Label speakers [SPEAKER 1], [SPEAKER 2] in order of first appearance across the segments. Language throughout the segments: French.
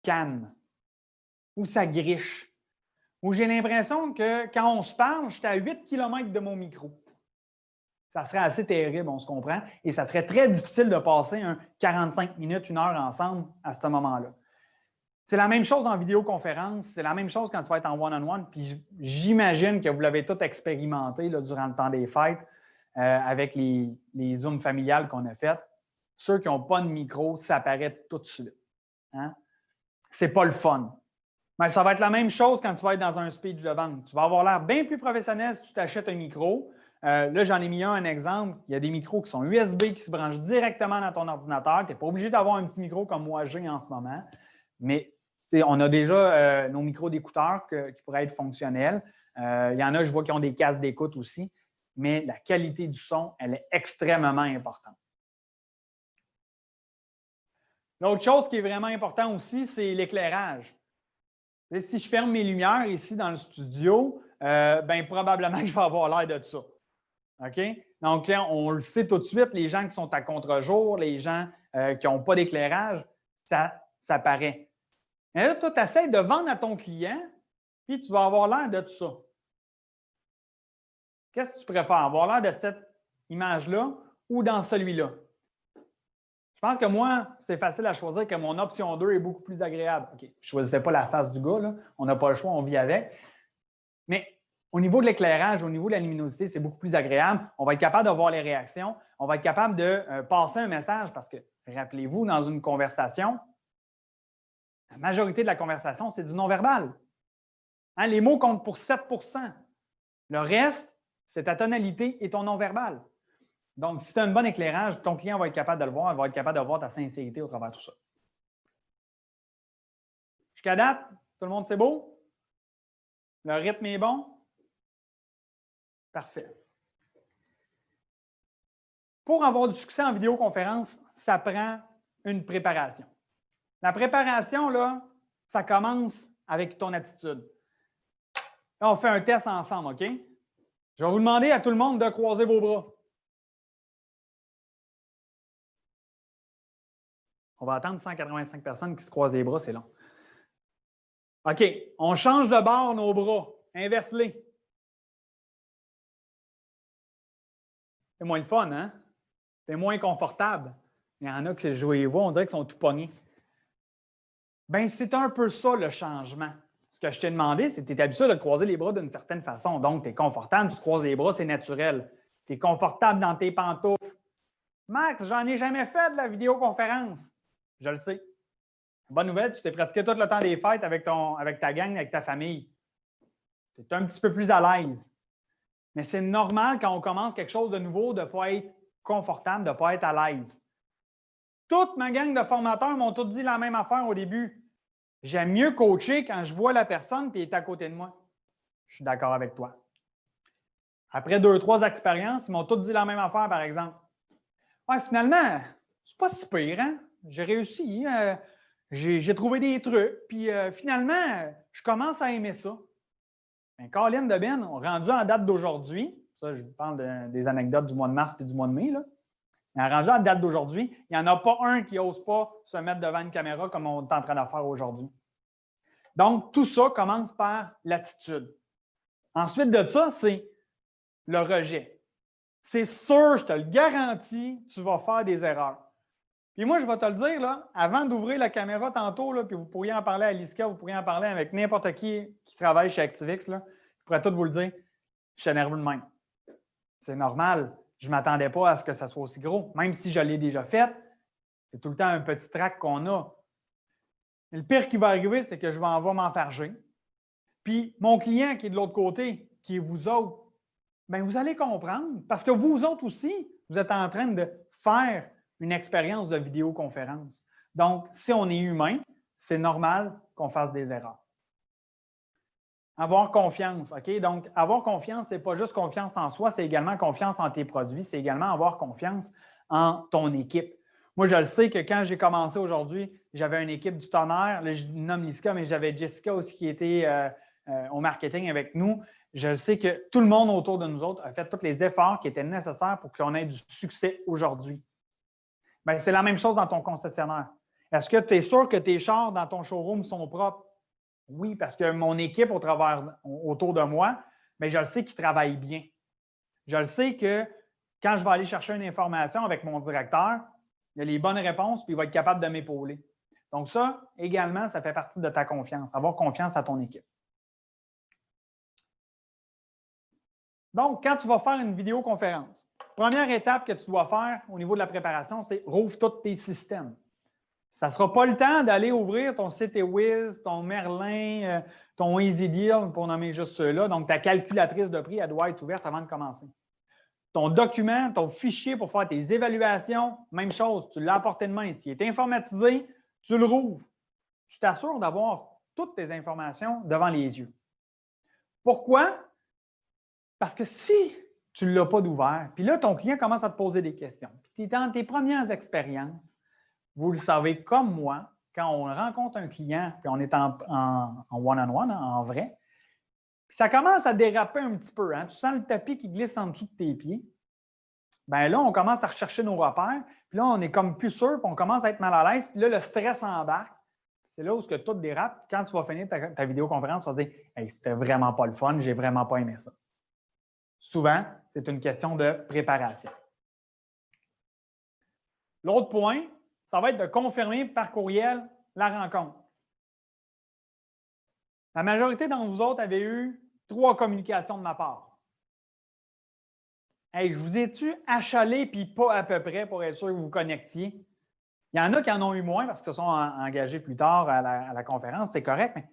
[SPEAKER 1] canne, ou ça griche, ou j'ai l'impression que quand on se parle, je suis à 8 km de mon micro. Ça serait assez terrible, on se comprend, et ça serait très difficile de passer 45 minutes, 1 heure ensemble à ce moment-là. C'est la même chose en vidéoconférence, c'est la même chose quand tu vas être en one-on-one, puis j'imagine que vous l'avez tout expérimenté là, durant le temps des fêtes avec les Zooms familiales qu'on a faites. Ceux qui n'ont pas de micro, ça apparaît tout de suite. Hein? Ce n'est pas le fun. Mais ça va être la même chose quand tu vas être dans un speech de vente. Tu vas avoir l'air bien plus professionnel si tu t'achètes un micro. Là, j'en ai mis un exemple. Il y a des micros qui sont USB qui se branchent directement dans ton ordinateur. Tu n'es pas obligé d'avoir un petit micro comme moi j'ai en ce moment. Mais on a déjà nos micros d'écouteurs qui pourraient être fonctionnels. Il y en a, je vois, qui ont des casques d'écoute aussi. Mais la qualité du son, elle est extrêmement importante. L'autre chose qui est vraiment important aussi, c'est l'éclairage. Si je ferme mes lumières ici dans le studio, bien, probablement que je vais avoir l'air de ça. OK? Donc, on le sait tout de suite, les gens qui sont à contre-jour, les gens qui n'ont pas d'éclairage, ça paraît. Mais là, toi, tu essaies de vendre à ton client, puis tu vas avoir l'air de tout ça. Qu'est-ce que tu préfères? Avoir l'air de cette image-là ou dans celui-là? Je pense que moi, c'est facile à choisir que mon option 2 est beaucoup plus agréable. OK, je ne choisissais pas la face du gars, là. On n'a pas le choix, on vit avec. Mais au niveau de l'éclairage, au niveau de la luminosité, c'est beaucoup plus agréable. On va être capable de voir les réactions. On va être capable de passer un message parce que, rappelez-vous, dans une conversation, la majorité de la conversation, c'est du non-verbal. Hein, les mots comptent pour 7 %. Le reste, c'est ta tonalité et ton non-verbal. Donc, si tu as un bon éclairage, ton client va être capable de le voir, il va être capable de voir ta sincérité au travers de tout ça. Jusqu'à date, tout le monde, c'est beau? Le rythme est bon? Parfait. Pour avoir du succès en vidéoconférence, ça prend une préparation. La préparation, là, ça commence avec ton attitude. Là, on fait un test ensemble, OK? Je vais vous demander à tout le monde de croiser vos bras. On va attendre 185 personnes qui se croisent les bras, c'est long. OK, on change de bord nos bras. Inverse-les. C'est moins le fun, hein? C'est moins confortable. Il y en a qui, je les vois, on dirait qu'ils sont tout pognés. Bien, c'est un peu ça le changement. Ce que je t'ai demandé, c'est que tu es habitué de croiser les bras d'une certaine façon. Donc, tu es confortable, tu te croises les bras, c'est naturel. Tu es confortable dans tes pantoufles. Max, j'en ai jamais fait de la vidéoconférence. Je le sais. Bonne nouvelle, tu t'es pratiqué tout le temps des fêtes avec ta gang, avec ta famille. Tu es un petit peu plus à l'aise. Mais c'est normal quand on commence quelque chose de nouveau de ne pas être confortable, de ne pas être à l'aise. Toute ma gang de formateurs m'ont tous dit la même affaire au début. J'aime mieux coacher quand je vois la personne et elle est à côté de moi. Je suis d'accord avec toi. Après 2, 3 expériences, ils m'ont tous dit la même affaire, par exemple. Ouais, finalement, c'est pas si pire, hein? J'ai réussi. J'ai trouvé des trucs, puis finalement, je commence à aimer ça. Bien, Colin de Ben, rendu en date d'aujourd'hui, ça, je vous parle des anecdotes du mois de mars et du mois de mai, là. Rendu en date d'aujourd'hui, il n'y en a pas un qui n'ose pas se mettre devant une caméra comme on est en train de faire aujourd'hui. Donc, tout ça commence par l'attitude. Ensuite de ça, c'est le rejet. C'est sûr, je te le garantis, tu vas faire des erreurs. Puis moi, je vais te le dire, là, avant d'ouvrir la caméra tantôt, là, puis vous pourriez en parler à Liska, vous pourriez en parler avec n'importe qui travaille chez ActiveX, là, je pourrais tout vous le dire, je suis nerveux de même. C'est normal. Je ne m'attendais pas à ce que ça soit aussi gros. Même si je l'ai déjà fait, c'est tout le temps un petit trac qu'on a. Mais le pire qui va arriver, c'est que je vais m'enfarger. Puis mon client qui est de l'autre côté, qui est vous autres, bien, vous allez comprendre parce que vous autres aussi, vous êtes en train de faire une expérience de vidéoconférence. Donc, si on est humain, c'est normal qu'on fasse des erreurs. Avoir confiance, OK? Donc, avoir confiance, ce n'est pas juste confiance en soi, c'est également confiance en tes produits, c'est également avoir confiance en ton équipe. Moi, je le sais que quand j'ai commencé aujourd'hui, j'avais une équipe du tonnerre. Là, je nomme Liska, mais j'avais Jessica aussi qui était au marketing avec nous. Je sais que tout le monde autour de nous autres a fait tous les efforts qui étaient nécessaires pour qu'on ait du succès aujourd'hui. Bien, c'est la même chose dans ton concessionnaire. Est-ce que tu es sûr que tes chars dans ton showroom sont propres? Oui, parce que mon équipe autour de moi, mais je le sais qu'ils travaillent bien. Je le sais que quand je vais aller chercher une information avec mon directeur, il a les bonnes réponses puis il va être capable de m'épauler. Donc ça, également, ça fait partie de ta confiance, avoir confiance à ton équipe. Donc, quand tu vas faire une vidéoconférence, première étape que tu dois faire au niveau de la préparation, c'est rouvre tous tes systèmes. Ça ne sera pas le temps d'aller ouvrir ton CityWiz, ton Merlin, ton EasyDeal, pour nommer juste ceux-là. Donc, ta calculatrice de prix, elle doit être ouverte avant de commencer. Ton document, ton fichier pour faire tes évaluations, même chose, tu l'as à portée de main. S'il est informatisé, tu le rouvres. Tu t'assures d'avoir toutes tes informations devant les yeux. Pourquoi? Parce que si tu ne l'as pas d'ouvert, puis là, ton client commence à te poser des questions, puis tu es dans tes premières expériences, vous le savez comme moi, quand on rencontre un client, puis on est en one-on-one, en vrai, puis ça commence à déraper un petit peu. Hein? Tu sens le tapis qui glisse en dessous de tes pieds. Bien là, on commence à rechercher nos repères, puis là, on est comme plus sûr, puis on commence à être mal à l'aise, puis là, le stress embarque. C'est là où tout dérape. Quand tu vas finir ta vidéoconférence, tu vas dire hey, c'était vraiment pas le fun, j'ai vraiment pas aimé ça. Souvent, c'est une question de préparation. L'autre point, ça va être de confirmer par courriel la rencontre. La majorité d'entre vous autres avez eu 3 communications de ma part. Hey, je vous ai-tu achalé puis pas à peu près pour être sûr que vous vous connectiez? Il y en a qui en ont eu moins parce qu'ils se sont engagés plus tard à la conférence, c'est correct, mais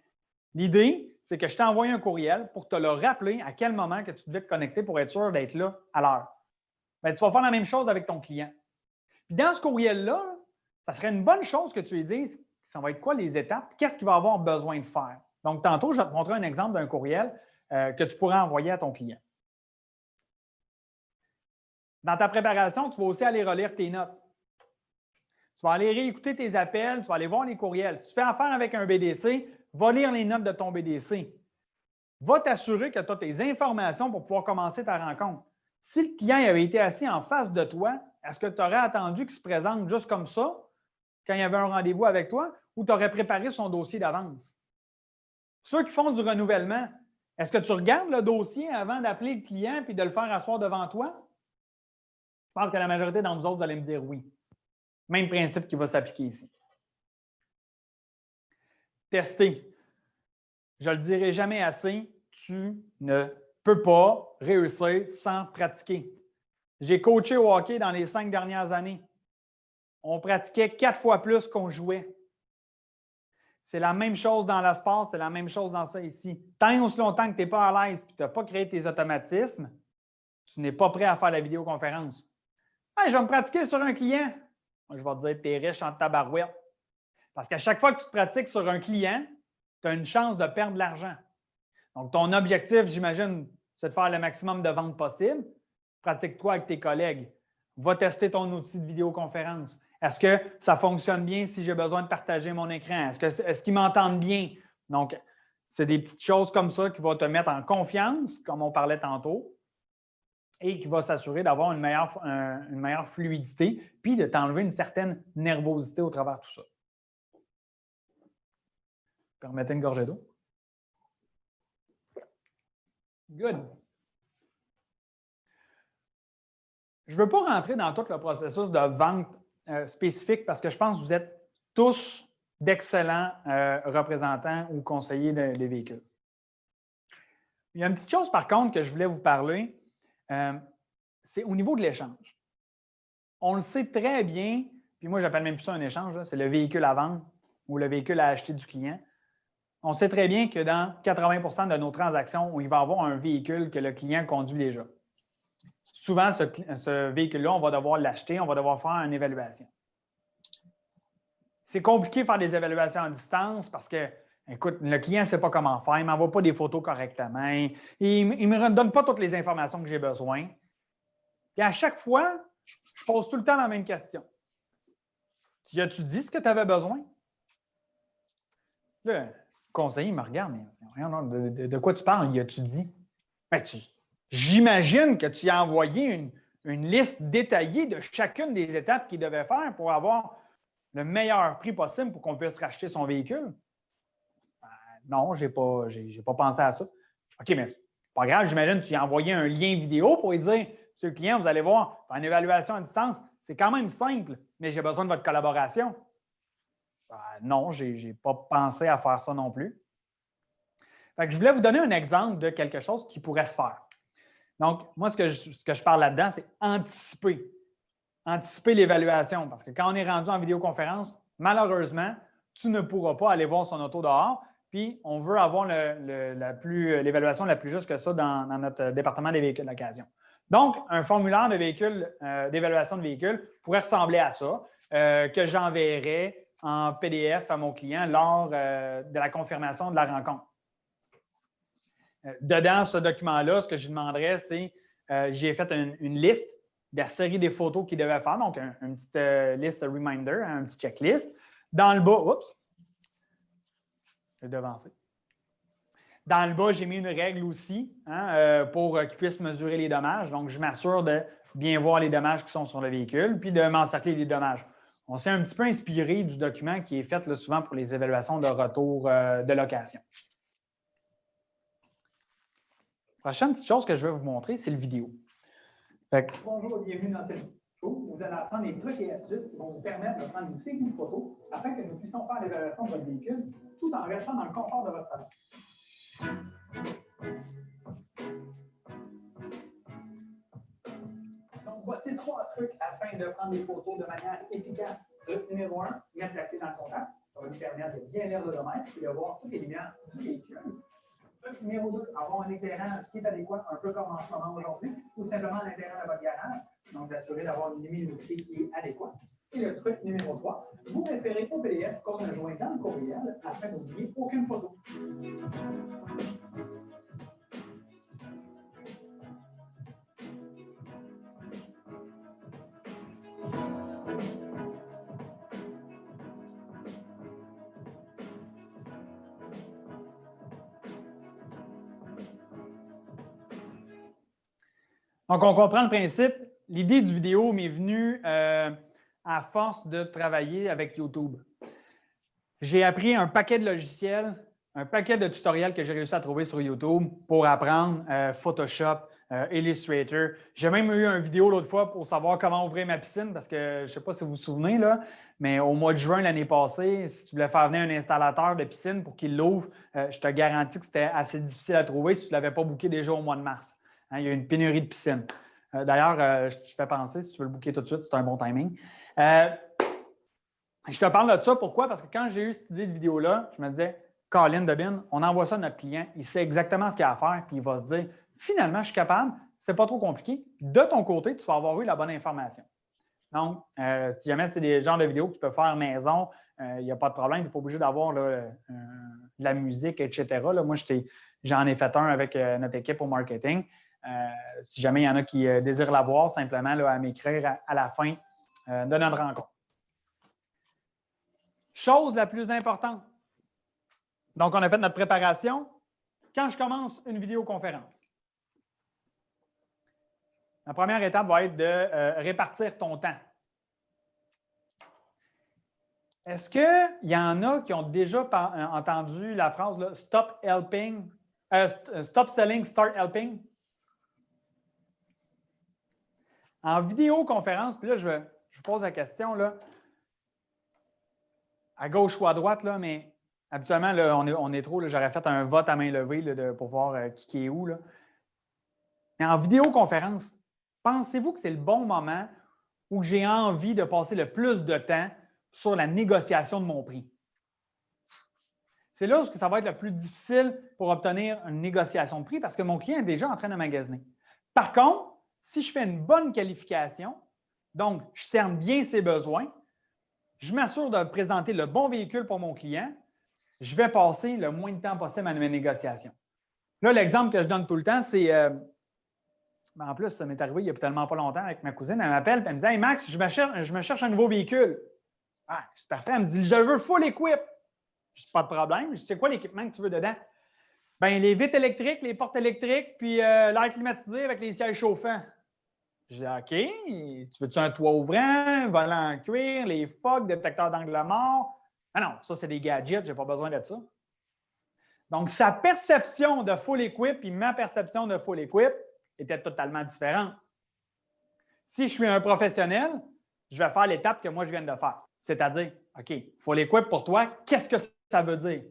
[SPEAKER 1] l'idée, c'est que je t'ai envoyé un courriel pour te le rappeler à quel moment que tu devais te connecter pour être sûr d'être là à l'heure. Bien, tu vas faire la même chose avec ton client. Puis dans ce courriel-là, ça serait une bonne chose que tu lui dises ça va être quoi les étapes, qu'est-ce qu'il va avoir besoin de faire. Donc, tantôt, je vais te montrer un exemple d'un courriel que tu pourrais envoyer à ton client. Dans ta préparation, tu vas aussi aller relire tes notes. Tu vas aller réécouter tes appels, tu vas aller voir les courriels. Si tu fais affaire avec un BDC, va lire les notes de ton BDC. Va t'assurer que tu as tes informations pour pouvoir commencer ta rencontre. Si le client avait été assis en face de toi, est-ce que tu aurais attendu qu'il se présente juste comme ça quand il y avait un rendez-vous avec toi ou tu aurais préparé son dossier d'avance? Ceux qui font du renouvellement, est-ce que tu regardes le dossier avant d'appeler le client et de le faire asseoir devant toi? Je pense que la majorité d'entre vous autres, vous allez me dire oui. Même principe qui va s'appliquer ici. Tester. Je ne le dirai jamais assez, tu ne peux pas réussir sans pratiquer. J'ai coaché au hockey dans les 5 dernières années. On pratiquait 4 fois plus qu'on jouait. C'est la même chose dans le sport, c'est la même chose dans ça ici. Tant et aussi longtemps que tu n'es pas à l'aise et que tu n'as pas créé tes automatismes, tu n'es pas prêt à faire la vidéoconférence. Hey, je vais me pratiquer sur un client. Moi, je vais te dire que tu es riche en tabarouette. Parce qu'à chaque fois que tu te pratiques sur un client, tu as une chance de perdre de l'argent. Donc, ton objectif, j'imagine, c'est de faire le maximum de ventes possible. Pratique-toi avec tes collègues. Va tester ton outil de vidéoconférence. Est-ce que ça fonctionne bien si j'ai besoin de partager mon écran? Est-ce qu'ils m'entendent bien? Donc, c'est des petites choses comme ça qui vont te mettre en confiance, comme on parlait tantôt, et qui va s'assurer d'avoir une meilleure fluidité, puis de t'enlever une certaine nervosité au travers de tout ça. Permettez une gorgée d'eau. Good. Je ne veux pas rentrer dans tout le processus de vente spécifique parce que je pense que vous êtes tous d'excellents représentants ou conseillers des véhicules. Il y a une petite chose, par contre, que je voulais vous parler, c'est au niveau de l'échange. On le sait très bien, puis moi, j'appelle même plus ça un échange, c'est le véhicule à vendre ou le véhicule à acheter du client. On sait très bien que dans 80% de nos transactions, il va y avoir un véhicule que le client conduit déjà. Souvent, ce véhicule-là, on va devoir l'acheter, on va devoir faire une évaluation. C'est compliqué de faire des évaluations à distance parce que, écoute, le client ne sait pas comment faire, il ne m'envoie pas des photos correctement, il ne me donne pas toutes les informations que j'ai besoin. Puis à chaque fois, je pose tout le temps la même question. Tu as-tu dit ce que tu avais besoin? Là, le conseiller me regarde, mais de quoi tu parles? Y a-tu dit? Ben, j'imagine que tu as envoyé une liste détaillée de chacune des étapes qu'il devait faire pour avoir le meilleur prix possible pour qu'on puisse racheter son véhicule? Non, je n'ai pas pensé à ça. OK, mais c'est pas grave, j'imagine que tu as envoyé un lien vidéo pour lui dire, monsieur le client, vous allez voir, faire une évaluation à distance, c'est quand même simple, mais j'ai besoin de votre collaboration. Non, je n'ai pas pensé à faire ça non plus. Fait que je voulais vous donner un exemple de quelque chose qui pourrait se faire. Donc, moi, ce que je parle là-dedans, c'est anticiper. Anticiper l'évaluation. Parce que quand on est rendu en vidéoconférence, malheureusement, tu ne pourras pas aller voir son auto dehors. Puis, on veut avoir l'évaluation la plus juste que ça dans notre département des véhicules d'occasion. Donc, un formulaire d'évaluation de véhicule pourrait ressembler à ça, que j'enverrai en PDF à mon client lors de la confirmation de la rencontre. Dedans, ce document-là, ce que je lui demanderais, c'est j'ai fait une liste de la série des photos qu'il devait faire, donc une petite liste reminder, un petit checklist. Dans le bas, oups, je vais devancer. Dans le bas, j'ai mis une règle aussi pour qu'il puisse mesurer les dommages. Donc, je m'assure de bien voir les dommages qui sont sur le véhicule, puis de m'encercler les dommages. On s'est un petit peu inspiré du document qui est fait là, souvent pour les évaluations de retour de location. Prochaine petite chose que je vais vous montrer, c'est le vidéo. Bonjour et bienvenue dans cette vidéo. Vous allez apprendre des trucs et astuces qui vont vous permettre de prendre une série de photos afin que nous puissions faire l'évaluation de votre véhicule tout en restant dans le confort de votre salon. Donc, voici 3 trucs afin de prendre des photos de manière efficace. Truc numéro 1, mettre la clé dans le contact. Ça va nous permettre de bien lire l'odomètre et de voir toutes les lumières du véhicule. Truc numéro 2, avoir un éclairage qui est adéquat, un peu comme en ce moment aujourd'hui, ou simplement à l'intérieur de votre garage. Donc, d'assurer d'avoir une luminosité qui est adéquate. Et le truc numéro 3, vous référez au PDF qu'on a joint dans le courriel afin d'oublier aucune photo. Donc, on comprend le principe. L'idée du vidéo m'est venue à force de travailler avec YouTube. J'ai appris un paquet de logiciels, un paquet de tutoriels que j'ai réussi à trouver sur YouTube pour apprendre Photoshop, Illustrator. J'ai même eu une vidéo l'autre fois pour savoir comment ouvrir ma piscine parce que je ne sais pas si vous vous souvenez, là, mais au mois de juin l'année passée, si tu voulais faire venir un installateur de piscine pour qu'il l'ouvre, je te garantis que c'était assez difficile à trouver si tu ne l'avais pas booké déjà au mois de mars. Il y a une pénurie de piscine. D'ailleurs, je te fais penser, si tu veux le booker tout de suite, c'est un bon timing. Je te parle de ça, pourquoi? Parce que quand j'ai eu cette idée de vidéo-là, je me disais, Colin Debin, on envoie ça à notre client, il sait exactement ce qu'il a à faire, puis il va se dire, finalement, je suis capable, c'est pas trop compliqué. De ton côté, tu vas avoir eu la bonne information. Donc, si jamais c'est des genres de vidéos que tu peux faire maison, il n'y a pas de problème, tu n'es pas obligé d'avoir de la musique, etc. Là, moi, j'en ai fait un avec notre équipe au marketing. Si jamais il y en a qui désirent la voir, simplement là, à m'écrire à la fin de notre rencontre. Chose la plus importante. Donc, on a fait notre préparation. Quand je commence une vidéoconférence, la première étape va être de répartir ton temps. Est-ce qu'il y en a qui ont déjà entendu la phrase là, Stop helping, stop selling, start helping? En vidéoconférence, puis là, je vous pose la question, là, à gauche ou à droite, là, mais habituellement, là, on est trop, j'aurais fait un vote à main levée là, pour voir qui est où. Là. Mais en vidéoconférence, pensez-vous que c'est le bon moment où j'ai envie de passer le plus de temps sur la négociation de mon prix? C'est là où ça va être le plus difficile pour obtenir une négociation de prix parce que mon client est déjà en train de magasiner. Par contre, si je fais une bonne qualification, donc je cerne bien ses besoins, je m'assure de présenter le bon véhicule pour mon client, je vais passer le moins de temps possible à mes négociations. Là, l'exemple que je donne tout le temps, c'est, en plus, ça m'est arrivé il n'y a tellement pas longtemps avec ma cousine, elle m'appelle et elle me dit « Hey Max, je me cherche un nouveau véhicule. » Ah, c'est parfait, elle me dit « Je veux full equip. » Je dis « Pas de problème. Je dis « C'est quoi l'équipement que tu veux dedans? » Bien, les vitres électriques, les portes électriques, puis l'air climatisé avec les sièges chauffants. Je dis OK, tu veux-tu un toit ouvrant, volant en cuir, les phoques, détecteur d'angle mort? Ah non, ça, c'est des gadgets, je n'ai pas besoin de ça. Donc, sa perception de full equip et ma perception de full equip était totalement différente. Si je suis un professionnel, je vais faire l'étape que moi, je viens de faire. C'est-à-dire, OK, full equip pour toi, qu'est-ce que ça veut dire?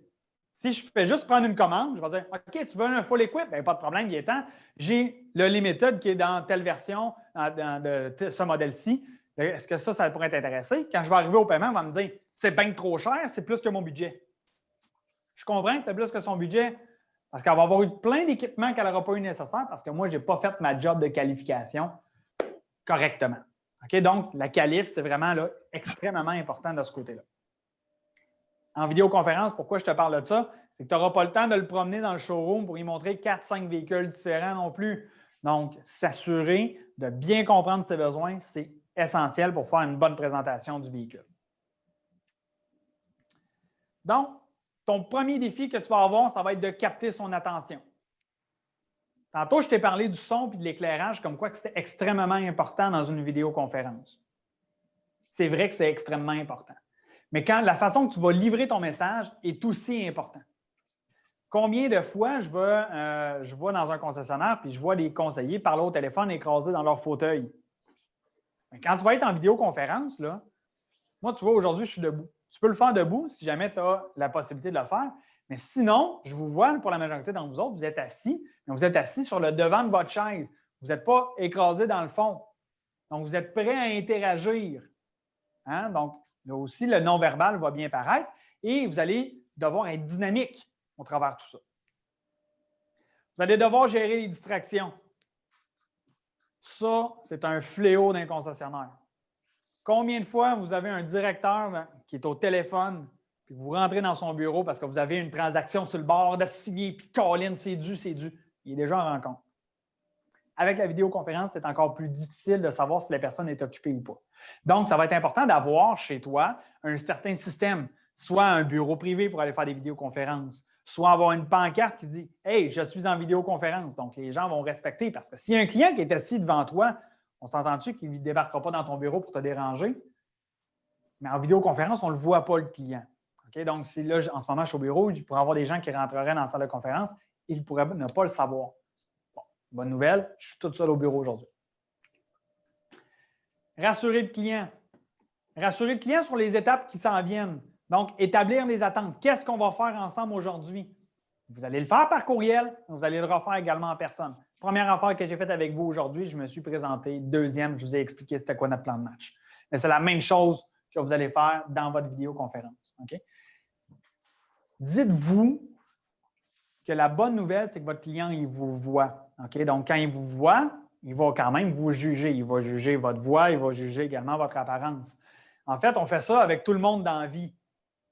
[SPEAKER 1] Si je fais juste prendre une commande, je vais dire, OK, tu veux un full equip? Bien, pas de problème, il est temps. J'ai le Limited qui est dans telle version de ce modèle-ci. Est-ce que ça pourrait t'intéresser? Quand je vais arriver au paiement, on va me dire, c'est bien trop cher, c'est plus que mon budget. Je comprends que c'est plus que son budget parce qu'elle va avoir eu plein d'équipements qu'elle n'aura pas eu nécessaire parce que moi, je n'ai pas fait ma job de qualification correctement. OK? Donc, la qualif, c'est vraiment là, extrêmement important de ce côté-là. En vidéoconférence, pourquoi je te parle de ça? C'est que tu n'auras pas le temps de le promener dans le showroom pour y montrer 4-5 véhicules différents non plus. Donc, s'assurer de bien comprendre ses besoins, c'est essentiel pour faire une bonne présentation du véhicule. Donc, ton premier défi que tu vas avoir, ça va être de capter son attention. Tantôt, je t'ai parlé du son et de l'éclairage, comme quoi c'était extrêmement important dans une vidéoconférence. C'est vrai que c'est extrêmement important. Mais quand la façon que tu vas livrer ton message est aussi important. Combien de fois je vais dans un concessionnaire et je vois des conseillers parler au téléphone écrasés dans leur fauteuil? Quand tu vas être en vidéoconférence, là, moi, tu vois, aujourd'hui, je suis debout. Tu peux le faire debout si jamais tu as la possibilité de le faire. Mais sinon, je vous vois, pour la majorité d'entre vous autres, vous êtes assis, mais vous êtes assis sur le devant de votre chaise. Vous n'êtes pas écrasé dans le fond. Donc, vous êtes prêt à interagir. Hein? Donc, là aussi, le non-verbal va bien paraître et vous allez devoir être dynamique au travers de tout ça. Vous allez devoir gérer les distractions. Ça, c'est un fléau d'un concessionnaire. Combien de fois vous avez un directeur qui est au téléphone, puis vous rentrez dans son bureau parce que vous avez une transaction sur le bord de signer, puis Colin, c'est dû, c'est dû. Il est déjà en rencontre. Avec la vidéoconférence, c'est encore plus difficile de savoir si la personne est occupée ou pas. Donc, ça va être important d'avoir chez toi un certain système, soit un bureau privé pour aller faire des vidéoconférences, soit avoir une pancarte qui dit « Hey, je suis en vidéoconférence ». Donc, les gens vont respecter parce que s'il y a un client qui est assis devant toi, on s'entend-tu qu'il ne débarquera pas dans ton bureau pour te déranger? Mais en vidéoconférence, on ne le voit pas, le client. Okay? Donc, si là, en ce moment, je suis au bureau, il pourrait y avoir des gens qui rentreraient dans la salle de conférence, ils pourraient ne pas le savoir. Bon, bonne nouvelle, je suis tout seul au bureau aujourd'hui. Rassurer le client. Rassurer le client sur les étapes qui s'en viennent. Donc, établir les attentes. Qu'est-ce qu'on va faire ensemble aujourd'hui? Vous allez le faire par courriel, vous allez le refaire également en personne. Première affaire que j'ai faite avec vous aujourd'hui, je me suis présenté. Deuxième, je vous ai expliqué c'était quoi notre plan de match. Mais c'est la même chose que vous allez faire dans votre vidéoconférence. Okay? Dites-vous que la bonne nouvelle, c'est que votre client, il vous voit. Okay? Donc, quand il vous voit, il va quand même vous juger. Il va juger votre voix, il va juger également votre apparence. En fait, on fait ça avec tout le monde dans la vie.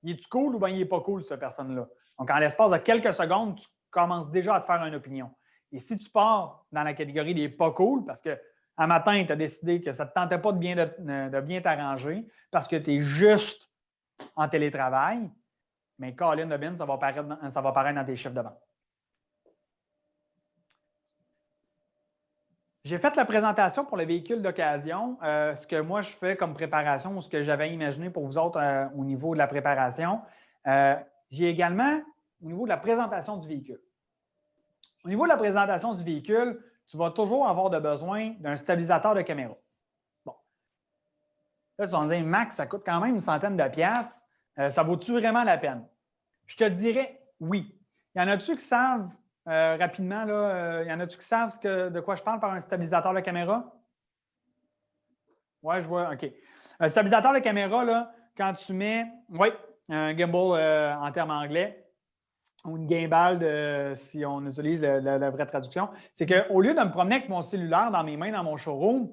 [SPEAKER 1] Il est-tu cool ou bien il n'est pas cool, cette personne-là? Donc, en l'espace de quelques secondes, tu commences déjà à te faire une opinion. Et si tu pars dans la catégorie des pas cool, parce qu'un matin, tu as décidé que ça ne te tentait pas de bien t'arranger, parce que tu es juste en télétravail, mais Colin Dobbin, ça va paraître dans tes chiffres de vente. J'ai fait la présentation pour le véhicule d'occasion. Ce que moi, je fais comme préparation, ou ce que j'avais imaginé pour vous autres au niveau de la préparation. J'ai également au niveau de la présentation du véhicule. Au niveau de la présentation du véhicule, tu vas toujours avoir besoin d'un stabilisateur de caméra. Bon. Là, tu vas me dire, Max, ça coûte quand même une centaine de piastres. Ça vaut-tu vraiment la peine? Je te dirais oui. Il y en a-tu qui savent rapidement, là, il y en a-tu qui savent de quoi je parle par un stabilisateur de caméra? Oui, je vois, OK. Un stabilisateur de caméra, là, quand tu mets, oui, un gimbal en termes anglais, ou une gimbal, si on utilise la vraie traduction, c'est qu'au lieu de me promener avec mon cellulaire dans mes mains dans mon showroom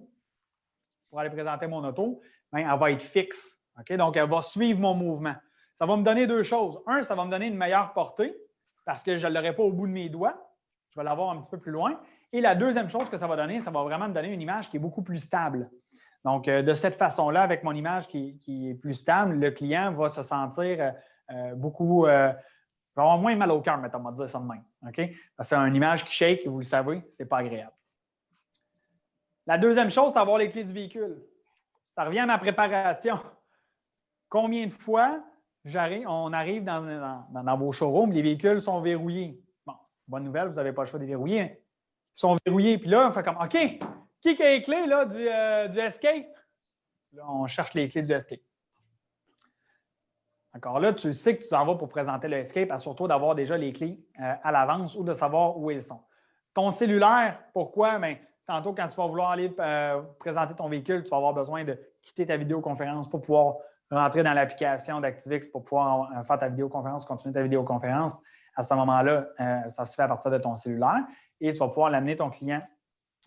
[SPEAKER 1] pour aller présenter mon auto, bien, elle va être fixe. Okay? Donc, elle va suivre mon mouvement. Ça va me donner deux choses. Un, ça va me donner une meilleure portée parce que je ne l'aurai pas au bout de mes doigts. Je vais l'avoir un petit peu plus loin. Et la deuxième chose que ça va donner, ça va vraiment me donner une image qui est beaucoup plus stable. Donc, de cette façon-là, avec mon image qui est plus stable, le client va se sentir beaucoup... il va avoir moins mal au cœur, mettons, on va dire ça de même. Okay? Parce que c'est une image qui shake, vous le savez, ce n'est pas agréable. La deuxième chose, c'est avoir les clés du véhicule. Ça revient à ma préparation. Combien de fois on arrive dans vos showrooms, les véhicules sont verrouillés. Bon, bonne nouvelle, vous n'avez pas le choix de les verrouiller. Ils sont verrouillés, puis là, on fait comme OK, qui a les clés là, du Escape? Là, on cherche les clés du Escape. Encore là, tu sais que tu t'en vas pour présenter le Escape, assure-toi d'avoir déjà les clés à l'avance ou de savoir où ils sont. Ton cellulaire, pourquoi? Bien, tantôt, quand tu vas vouloir aller présenter ton véhicule, tu vas avoir besoin de quitter ta vidéoconférence pour pouvoir rentrer dans l'application d'Activix pour pouvoir faire ta vidéoconférence, continuer ta vidéoconférence. À ce moment-là, ça se fait à partir de ton cellulaire et tu vas pouvoir l'amener ton client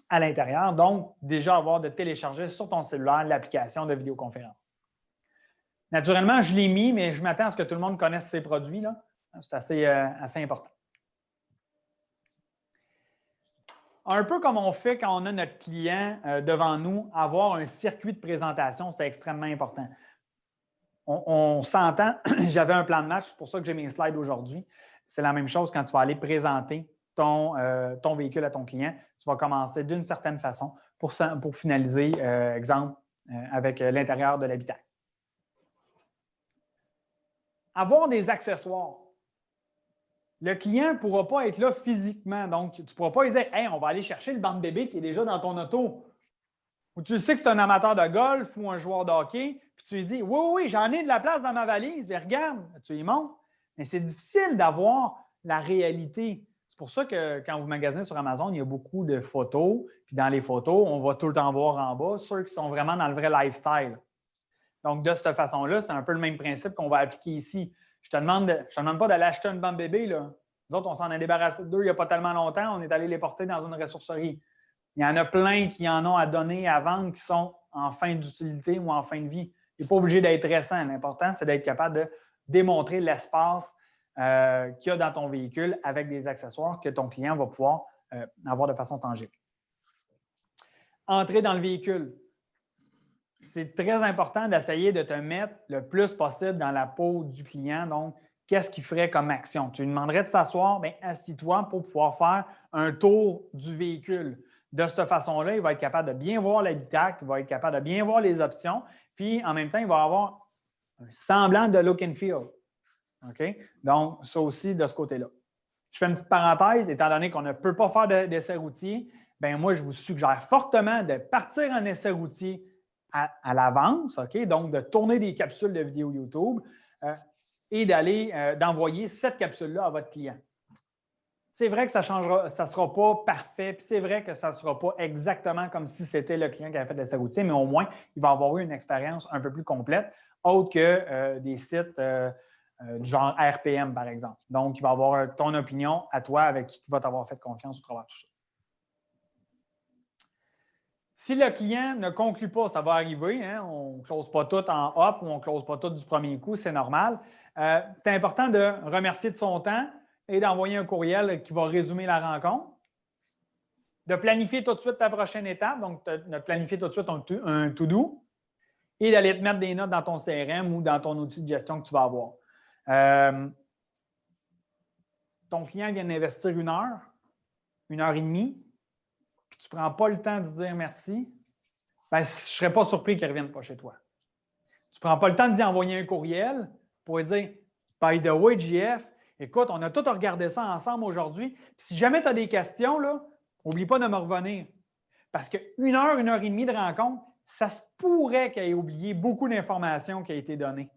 [SPEAKER 1] à l'intérieur. Donc, déjà avoir de télécharger sur ton cellulaire l'application de vidéoconférence. Naturellement, je l'ai mis, mais je m'attends à ce que tout le monde connaisse ces produits. C'est assez important. Un peu comme on fait quand on a notre client devant nous, avoir un circuit de présentation, c'est extrêmement important. On s'entend, j'avais un plan de match, c'est pour ça que j'ai mes slides aujourd'hui. C'est la même chose quand tu vas aller présenter ton véhicule à ton client. Tu vas commencer d'une certaine façon pour finaliser, exemple, avec l'intérieur de l'habitacle. Avoir des accessoires. Le client ne pourra pas être là physiquement. Donc, tu ne pourras pas lui dire « Hey, on va aller chercher le banc de bébé qui est déjà dans ton auto. » Ou tu sais que c'est un amateur de golf ou un joueur de hockey, puis tu lui dis « Oui, j'en ai de la place dans ma valise, mais regarde, tu y montes. » Mais c'est difficile d'avoir la réalité. C'est pour ça que quand vous magasinez sur Amazon, il y a beaucoup de photos. Puis dans les photos, on va tout le temps voir en bas ceux qui sont vraiment dans le vrai lifestyle. Donc, de cette façon-là, c'est un peu le même principe qu'on va appliquer ici. Je ne te demande pas d'aller acheter un banc de bébé. Là. Nous autres, on s'en est débarrassé de deux il n'y a pas tellement longtemps. On est allé les porter dans une ressourcerie. Il y en a plein qui en ont à donner, à vendre, qui sont en fin d'utilité ou en fin de vie. Il n'est pas obligé d'être récent. L'important, c'est d'être capable de démontrer l'espace qu'il y a dans ton véhicule avec des accessoires que ton client va pouvoir avoir de façon tangible. Entrer dans le véhicule. C'est très important d'essayer de te mettre le plus possible dans la peau du client. Donc, qu'est-ce qu'il ferait comme action? Tu lui demanderais de s'asseoir, bien, assis-toi pour pouvoir faire un tour du véhicule. De cette façon-là, il va être capable de bien voir l'habitacle, il va être capable de bien voir les options, puis en même temps, il va avoir un semblant de look and feel. OK? Donc, ça aussi de ce côté-là. Je fais une petite parenthèse, étant donné qu'on ne peut pas faire d'essai routier, bien, moi, je vous suggère fortement de partir en essai routier à l'avance, OK? Donc, de tourner des capsules de vidéos YouTube et d'envoyer cette capsule-là à votre client. C'est vrai que ça ne sera pas parfait, puis c'est vrai que ça ne sera pas exactement comme si c'était le client qui avait fait l'essai routier, mais au moins, il va avoir eu une expérience un peu plus complète, autre que des sites du genre RPM, par exemple. Donc, il va avoir ton opinion à toi avec qui va t'avoir fait confiance au travers de tout ça. Si le client ne conclut pas, ça va arriver, hein, on ne close pas tout en hop ou on ne close pas tout du premier coup, c'est normal. C'est important de remercier de son temps et d'envoyer un courriel qui va résumer la rencontre. De planifier tout de suite ta prochaine étape, donc de planifier tout de suite un to-do et d'aller te mettre des notes dans ton CRM ou dans ton outil de gestion que tu vas avoir. Ton client vient d'investir 1 heure, 1 heure et demie, puis tu ne prends pas le temps de dire merci, bien, je ne serais pas surpris qu'il ne revienne pas chez toi. Tu ne prends pas le temps d'y envoyer un courriel pour lui dire « By the way, JF, écoute, on a tout regardé ça ensemble aujourd'hui. Si jamais tu as des questions, n'oublie pas de me revenir. » Parce que 1 heure et demie de rencontre, ça se pourrait qu'il ait oublié beaucoup d'informations qui ont été données.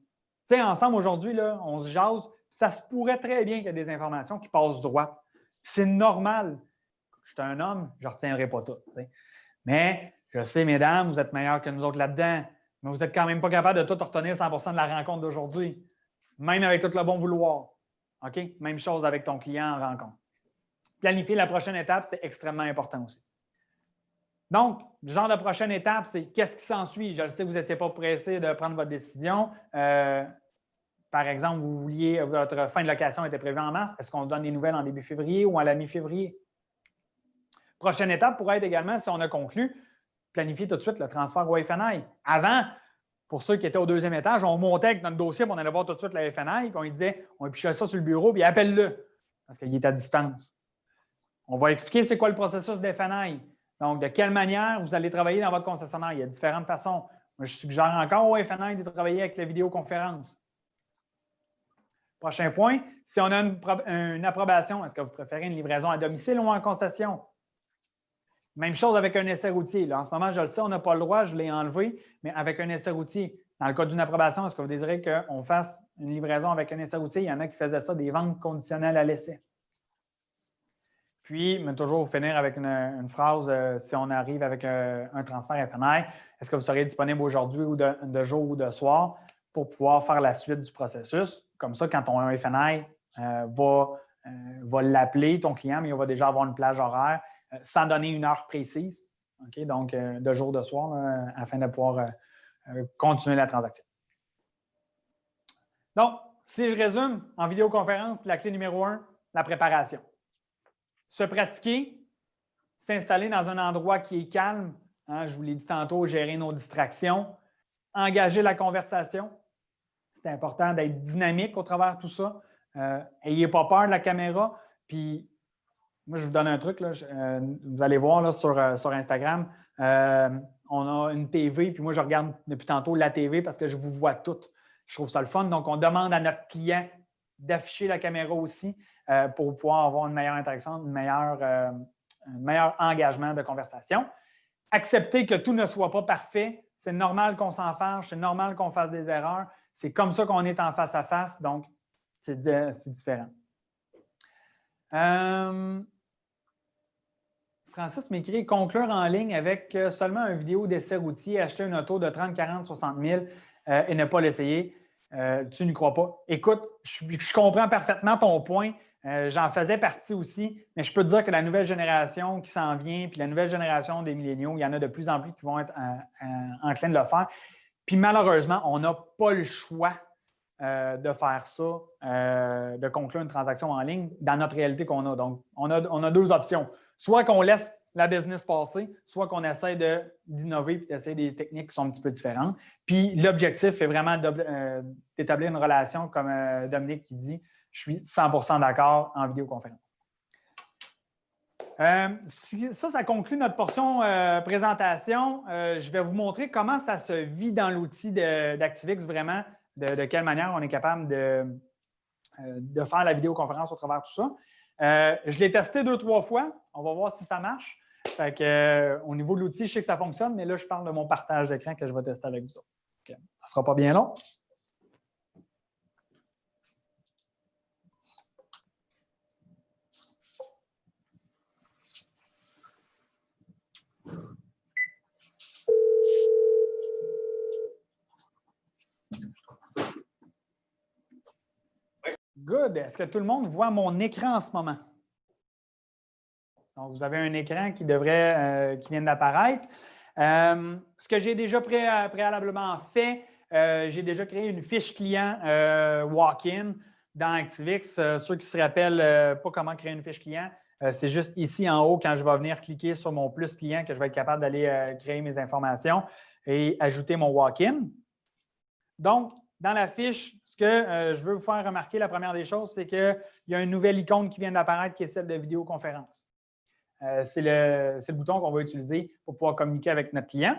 [SPEAKER 1] Tu sais, ensemble aujourd'hui, on se jase, ça se pourrait très bien qu'il y ait des informations qui passent droit. C'est normal. Je suis un homme, je ne retiendrai pas tout. T'sais. Mais je sais, mesdames, vous êtes meilleures que nous autres là-dedans, mais vous n'êtes quand même pas capable de tout retenir 100% de la rencontre d'aujourd'hui, même avec tout le bon vouloir. OK? Même chose avec ton client en rencontre. Planifier la prochaine étape, c'est extrêmement important aussi. Donc, le genre de prochaine étape, c'est qu'est-ce qui s'ensuit? Je le sais, vous n'étiez pas pressé de prendre votre décision. Par exemple, votre fin de location était prévue en mars. Est-ce qu'on donne des nouvelles en début février ou à la mi-février? Prochaine étape pourrait être également, si on a conclu, planifier tout de suite le transfert au FNI. Avant, pour ceux qui étaient au 2e étage, on montait avec notre dossier, puis on allait voir tout de suite le FNI, puis on lui disait, on pichait ça sur le bureau, puis appelle-le, parce qu'il est à distance. On va expliquer c'est quoi le processus de FNI. Donc, de quelle manière vous allez travailler dans votre concessionnaire? Il y a différentes façons. Moi, je suggère encore au FNI de travailler avec la vidéoconférence. Prochain point, si on a une approbation, est-ce que vous préférez une livraison à domicile ou en concession? Même chose avec un essai routier. Là, en ce moment, je le sais, on n'a pas le droit, je l'ai enlevé, mais avec un essai routier, dans le cas d'une approbation, est-ce que vous désirez qu'on fasse une livraison avec un essai routier? Il y en a qui faisaient ça, des ventes conditionnelles à l'essai. Puis, mais toujours finir avec une phrase, si on arrive avec un transfert FNI, est-ce que vous serez disponible aujourd'hui ou de jour ou de soir pour pouvoir faire la suite du processus? Comme ça, quand ton FNI va l'appeler, ton client, mais il va déjà avoir une plage horaire sans donner une heure précise. Okay? Donc, de jour, de soir, là, afin de pouvoir continuer la transaction. Donc, si je résume, en vidéoconférence, la clé numéro 1, la préparation. Se pratiquer, s'installer dans un endroit qui est calme. Hein, je vous l'ai dit tantôt, gérer nos distractions. Engager la conversation. C'est important d'être dynamique au travers de tout ça. Ayez pas peur de la caméra. Puis, moi, je vous donne un truc. Là, vous allez voir là, sur Instagram, on a une TV. Puis moi, je regarde depuis tantôt la TV parce que je vous vois toutes. Je trouve ça le fun. Donc, on demande à notre client d'afficher la caméra aussi pour pouvoir avoir une meilleure interaction, un meilleur engagement de conversation. Accepter que tout ne soit pas parfait. C'est normal qu'on s'en fâche, c'est normal qu'on fasse des erreurs. C'est comme ça qu'on est en face à face, donc c'est différent. Francis m'écrit « Conclure en ligne avec seulement une vidéo d'essai routier, acheter une auto de 30, 40, 60 000 et ne pas l'essayer. Tu n'y crois pas. » Écoute, je comprends parfaitement ton point. J'en faisais partie aussi, mais je peux te dire que la nouvelle génération qui s'en vient, puis la nouvelle génération des milléniaux, il y en a de plus en plus qui vont être enclins de le faire. Puis malheureusement, on n'a pas le choix de faire ça, de conclure une transaction en ligne dans notre réalité qu'on a. Donc, on a deux options. Soit qu'on laisse la business passer, soit qu'on essaie d'innover et d'essayer des techniques qui sont un petit peu différentes. Puis l'objectif est vraiment d'établir une relation, comme Dominique qui dit, je suis 100% d'accord en vidéoconférence. Ça conclut notre portion présentation. Je vais vous montrer comment ça se vit dans l'outil d'Activix vraiment, de quelle manière on est capable de faire la vidéoconférence au travers de tout ça. Je l'ai testé 2-3 fois. On va voir si ça marche. Fait que, au niveau de l'outil, je sais que ça fonctionne, mais là, je parle de mon partage d'écran que je vais tester avec vous autres. Okay. Ça ne sera pas bien long. Good. Est-ce que tout le monde voit mon écran en ce moment? Donc, vous avez un écran qui vient d'apparaître. Ce que j'ai déjà préalablement fait, j'ai déjà créé une fiche client walk-in dans Activix. Ceux qui se rappellent pas comment créer une fiche client, c'est juste ici en haut quand je vais venir cliquer sur mon plus client que je vais être capable d'aller créer mes informations et ajouter mon walk-in. Donc, dans la fiche, ce que je veux vous faire remarquer, la première des choses, c'est qu'il y a une nouvelle icône qui vient d'apparaître qui est celle de vidéoconférence. C'est le bouton qu'on va utiliser pour pouvoir communiquer avec notre client.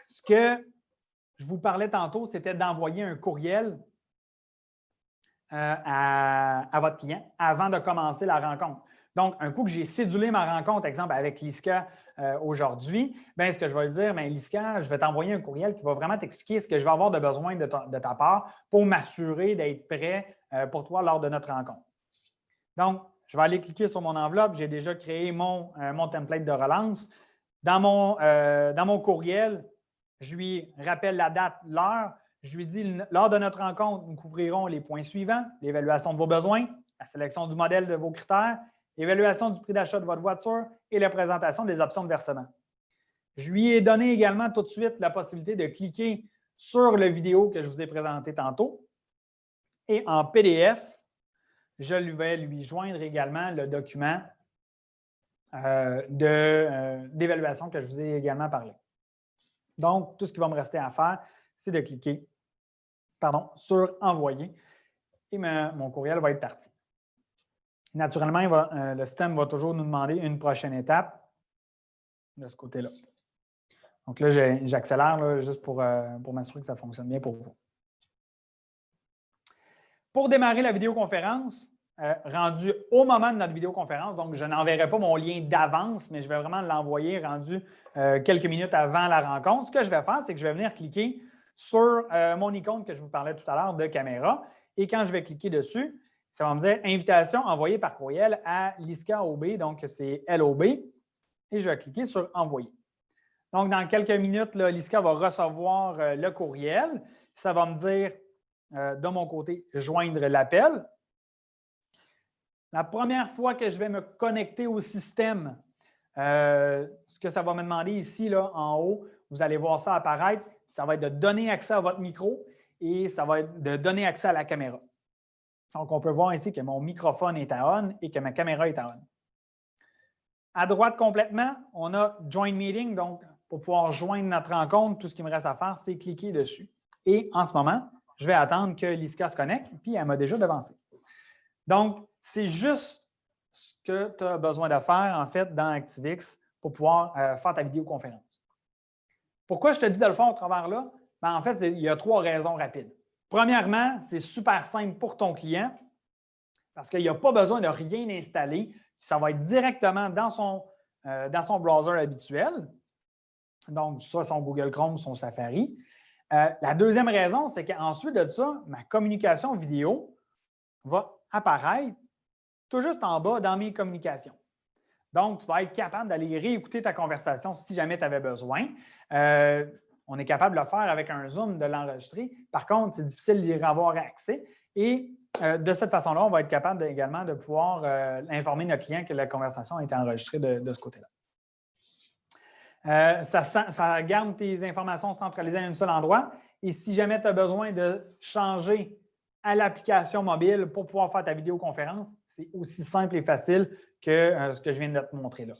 [SPEAKER 1] Ce que je vous parlais tantôt, c'était d'envoyer un courriel à votre client avant de commencer la rencontre. Donc, un coup que j'ai cédulé ma rencontre, exemple avec Liska aujourd'hui, ce que je vais lui dire, Liska, je vais t'envoyer un courriel qui va vraiment t'expliquer ce que je vais avoir de besoin de ta part pour m'assurer d'être prêt pour toi lors de notre rencontre. Donc, je vais aller cliquer sur mon enveloppe. J'ai déjà créé mon template de relance. Dans mon courriel, je lui rappelle la date, l'heure. Je lui dis, lors de notre rencontre, nous couvrirons les points suivants: l'évaluation de vos besoins, la sélection du modèle de vos critères, l'évaluation du prix d'achat de votre voiture et la présentation des options de versement. Je lui ai donné également tout de suite la possibilité de cliquer sur la vidéo que je vous ai présentée tantôt. Et en PDF, je vais lui joindre également le document d'évaluation que je vous ai également parlé. Donc, tout ce qui va me rester à faire, c'est de cliquer sur « Envoyer » et mon courriel va être parti. Naturellement, le système va toujours nous demander une prochaine étape. de ce côté-là. Donc là, j'accélère là, juste pour m'assurer que ça fonctionne bien pour vous. Pour démarrer la vidéoconférence, rendu au moment de notre vidéoconférence, donc je n'enverrai pas mon lien d'avance, mais je vais vraiment l'envoyer rendu quelques minutes avant la rencontre. Ce que je vais faire, c'est que je vais venir cliquer sur mon icône que je vous parlais tout à l'heure de caméra. Et quand je vais cliquer dessus, ça va me dire invitation envoyée par courriel à Liska OB, donc c'est LOB. Et je vais cliquer sur envoyer. Donc, dans quelques minutes, là, Liska va recevoir le courriel. Ça va me dire de mon côté joindre l'appel. La première fois que je vais me connecter au système, ce que ça va me demander ici, là, en haut, vous allez voir ça apparaître, ça va être de donner accès à votre micro et ça va être de donner accès à la caméra. Donc, on peut voir ici que mon microphone est à on et que ma caméra est à on. À droite complètement, on a Join Meeting. Donc, pour pouvoir joindre notre rencontre, tout ce qu'il me reste à faire, c'est cliquer dessus. Et en ce moment, je vais attendre que Liska se connecte, puis elle m'a déjà devancé. Donc, c'est juste ce que tu as besoin de faire, en fait, dans ActiveX pour pouvoir faire ta vidéoconférence. Pourquoi je te dis de le faire au travers là? Ben, en fait, il y a 3 raisons rapides. Premièrement, c'est super simple pour ton client parce qu'il n'y a pas besoin de rien installer. Ça va être directement dans son browser habituel. Donc, soit son Google Chrome, son Safari. La deuxième raison, c'est qu'ensuite de ça, ma communication vidéo va apparaître tout juste en bas dans mes communications. Donc, tu vas être capable d'aller réécouter ta conversation si jamais tu avais besoin. On est capable de le faire avec un Zoom, de l'enregistrer. Par contre, c'est difficile d'y avoir accès. Et de cette façon-là, on va être capable également de pouvoir informer notre client que la conversation a été enregistrée de ce côté-là. Ça garde tes informations centralisées à un seul endroit. Et si jamais tu as besoin de changer à l'application mobile pour pouvoir faire ta vidéoconférence, c'est aussi simple et facile que ce que je viens de te montrer là.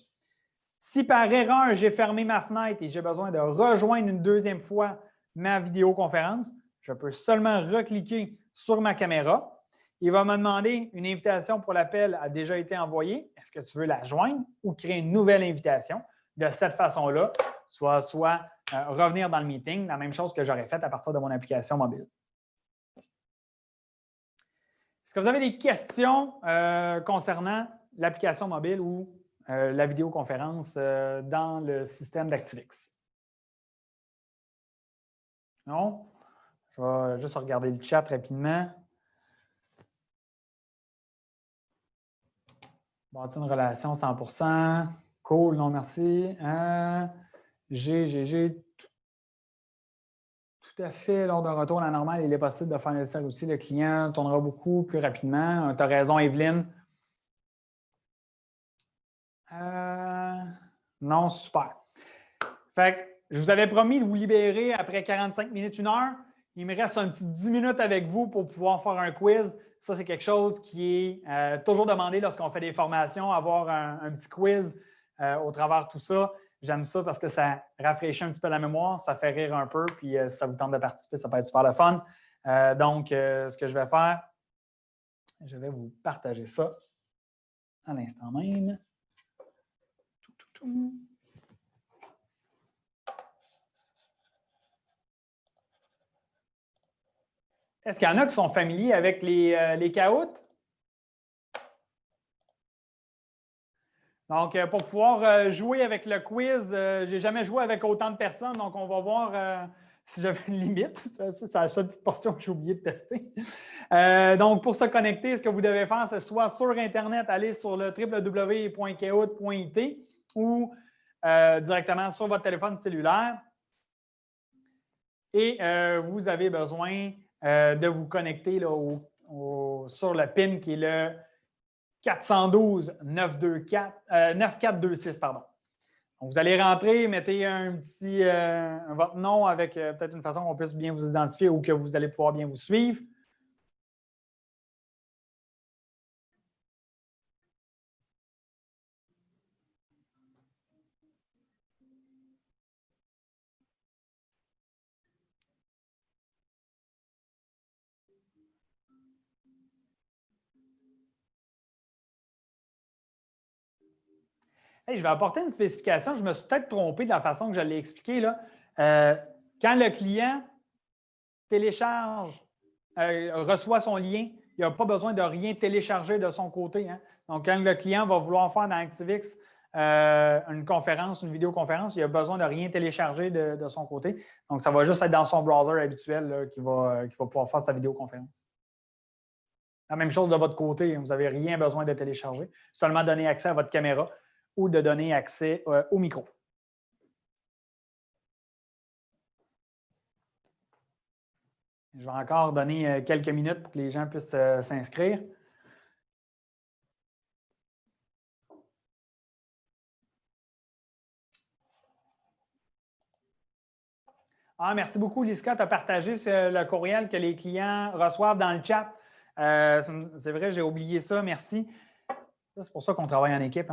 [SPEAKER 1] Si par erreur, j'ai fermé ma fenêtre et j'ai besoin de rejoindre une deuxième fois ma vidéoconférence, je peux seulement recliquer sur ma caméra. Il va me demander une invitation pour l'appel a déjà été envoyée. Est-ce que tu veux la joindre ou créer une nouvelle invitation? De cette façon-là, soit revenir dans le meeting, la même chose que j'aurais fait à partir de mon application mobile. Est-ce que vous avez des questions concernant l'application mobile ou la vidéoconférence dans le système d'ActiveX? Non? Je vais juste regarder le chat rapidement. Bâtir une relation 100%. Cool, non merci. Tout à fait. Lors d'un retour à la normale, il est possible de faire nécessaire aussi. Le client tournera beaucoup plus rapidement. Tu as raison, Evelyne. Non, super. Fait que je vous avais promis de vous libérer après 45 minutes, 1 heure. Il me reste un petit 10 minutes avec vous pour pouvoir faire un quiz. Ça, c'est quelque chose qui est toujours demandé lorsqu'on fait des formations, avoir un petit quiz au travers de tout ça. J'aime ça parce que ça rafraîchit un petit peu la mémoire, ça fait rire un peu, puis si ça vous tente de participer, ça peut être super le fun. Donc, ce que je vais faire, je vais vous partager ça à l'instant même. Est-ce qu'il y en a qui sont familiers avec les caoutes? Donc, pour pouvoir jouer avec le quiz, je n'ai jamais joué avec autant de personnes, donc on va voir si j'avais une limite. C'est la seule petite portion que j'ai oublié de tester. Donc, pour se connecter, ce que vous devez faire, c'est soit sur Internet, aller sur le www.kahoot.it ou directement sur votre téléphone cellulaire. Et vous avez besoin de vous connecter là, sur le PIN qui est le 412-9426. Pardon. Donc, vous allez rentrer, mettez votre nom avec peut-être une façon qu'on puisse bien vous identifier ou que vous allez pouvoir bien vous suivre. Hey, je vais apporter une spécification. Je me suis peut-être trompé de la façon que je l'ai expliqué, là. Quand le client télécharge, reçoit son lien, il n'a pas besoin de rien télécharger de son côté. Hein. Donc, quand le client va vouloir faire dans ActiveX une conférence, une vidéoconférence, il a besoin de rien télécharger de son côté. Donc, ça va juste être dans son browser habituel qu'il va pouvoir faire sa vidéoconférence. La même chose de votre côté, vous n'avez rien besoin de télécharger, seulement donner accès à votre caméra ou de donner accès au micro. Je vais encore donner quelques minutes pour que les gens puissent s'inscrire. Ah, merci beaucoup, Liska. Tu as partagé le courriel que les clients reçoivent dans le chat. C'est vrai, j'ai oublié ça. Merci. C'est pour ça qu'on travaille en équipe.